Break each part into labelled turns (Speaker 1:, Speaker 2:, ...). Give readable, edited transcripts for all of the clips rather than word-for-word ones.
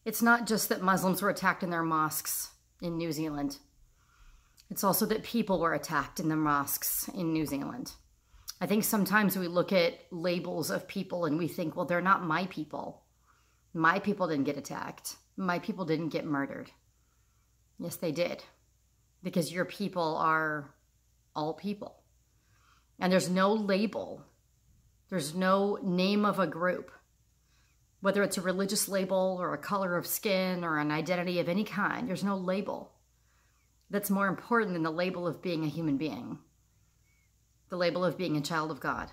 Speaker 1: It's not just that Muslims were attacked in their mosques in New Zealand. It's also that people were attacked in the mosques in New Zealand. I think sometimes we look at labels of people and we think, well, they're not my people. My people didn't get attacked. My people didn't get murdered. Yes, they did. Because your people are all people. And there's no label. There's no name of a group. Whether it's a religious label or a color of skin or an identity of any kind, there's no label that's more important than the label of being a human being. The label of being a child of God.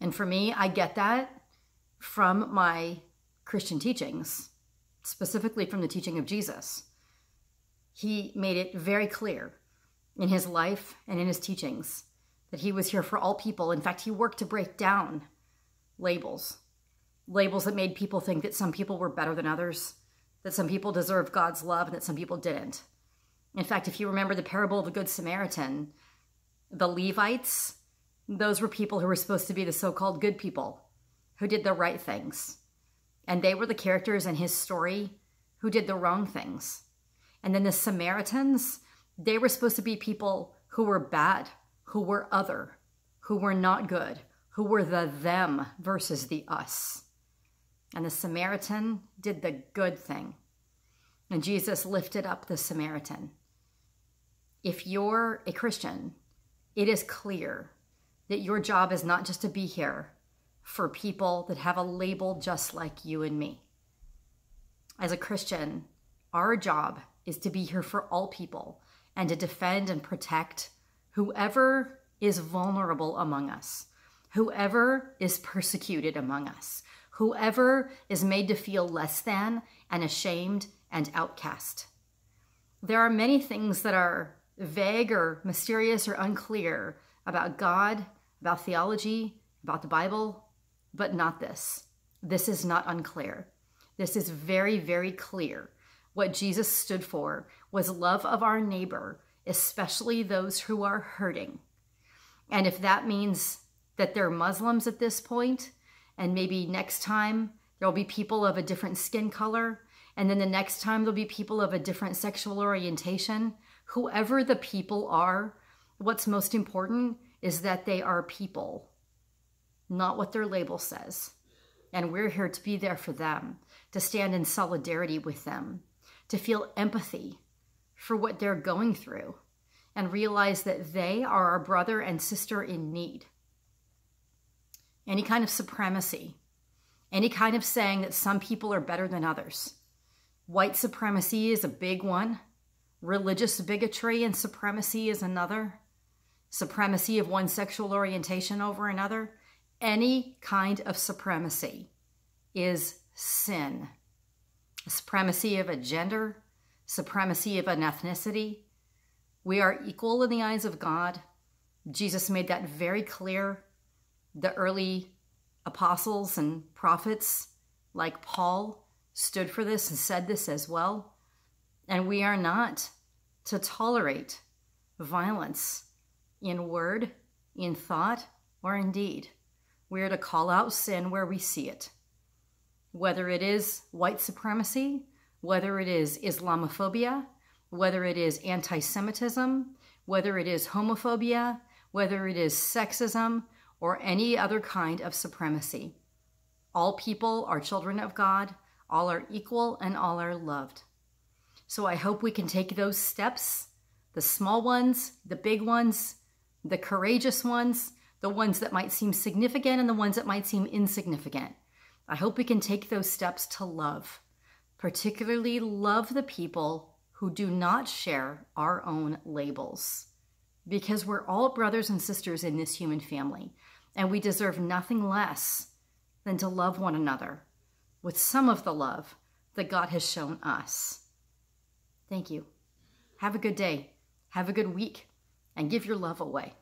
Speaker 1: And for me, I get that from my Christian teachings, specifically from the teaching of Jesus. He made it very clear in his life and in his teachings that he was here for all people. In fact, he worked to break down labels that made people think that some people were better than others, that some people deserved God's love and that some people didn't. In fact, if you remember the parable of the Good Samaritan, the Levites, those were people who were supposed to be the so-called good people who did the right things. And they were the characters in his story who did the wrong things. And then the Samaritans, they were supposed to be people who were bad, who were other, who were not good, who were the them versus the us. And the Samaritan did the good thing. And Jesus lifted up the Samaritan. If you're a Christian, it is clear that your job is not just to be here for people that have a label just like you and me. As a Christian, our job is to be here for all people and to defend and protect whoever is vulnerable among us, whoever is persecuted among us, whoever is made to feel less than and ashamed and outcast. There are many things that are vague or mysterious or unclear about God, about theology, about the Bible, but not this. This is not unclear. This is very, very clear. What Jesus stood for was love of our neighbor, especially those who are hurting. And if that means that they're Muslims at this point, and maybe next time there'll be people of a different skin color, and then the next time there'll be people of a different sexual orientation, whoever the people are, what's most important is that they are people, not what their label says. And we're here to be there for them, to stand in solidarity with them, to feel empathy for what they're going through, and realize that they are our brother and sister in need. Any kind of supremacy, any kind of saying that some people are better than others. White supremacy is a big one. Religious bigotry and supremacy is another. Supremacy of one sexual orientation over another. Any kind of supremacy is sin. Supremacy of a gender, supremacy of an ethnicity. We are equal in the eyes of God. Jesus made that very clear. The early apostles and prophets like Paul stood for this and said this as well. And we are not to tolerate violence in word, in thought, or in deed. We are to call out sin where we see it. Whether it is white supremacy, whether it is Islamophobia, whether it is anti-Semitism, whether it is homophobia, whether it is sexism, or any other kind of supremacy. All people are children of God, all are equal, and all are loved. So I hope we can take those steps, the small ones, the big ones, the courageous ones, the ones that might seem significant and the ones that might seem insignificant. I hope we can take those steps to love, particularly love the people who do not share our own labels, because we're all brothers and sisters in this human family, and we deserve nothing less than to love one another with some of the love that God has shown us. Thank you. Have a good day. Have a good week, and give your love away.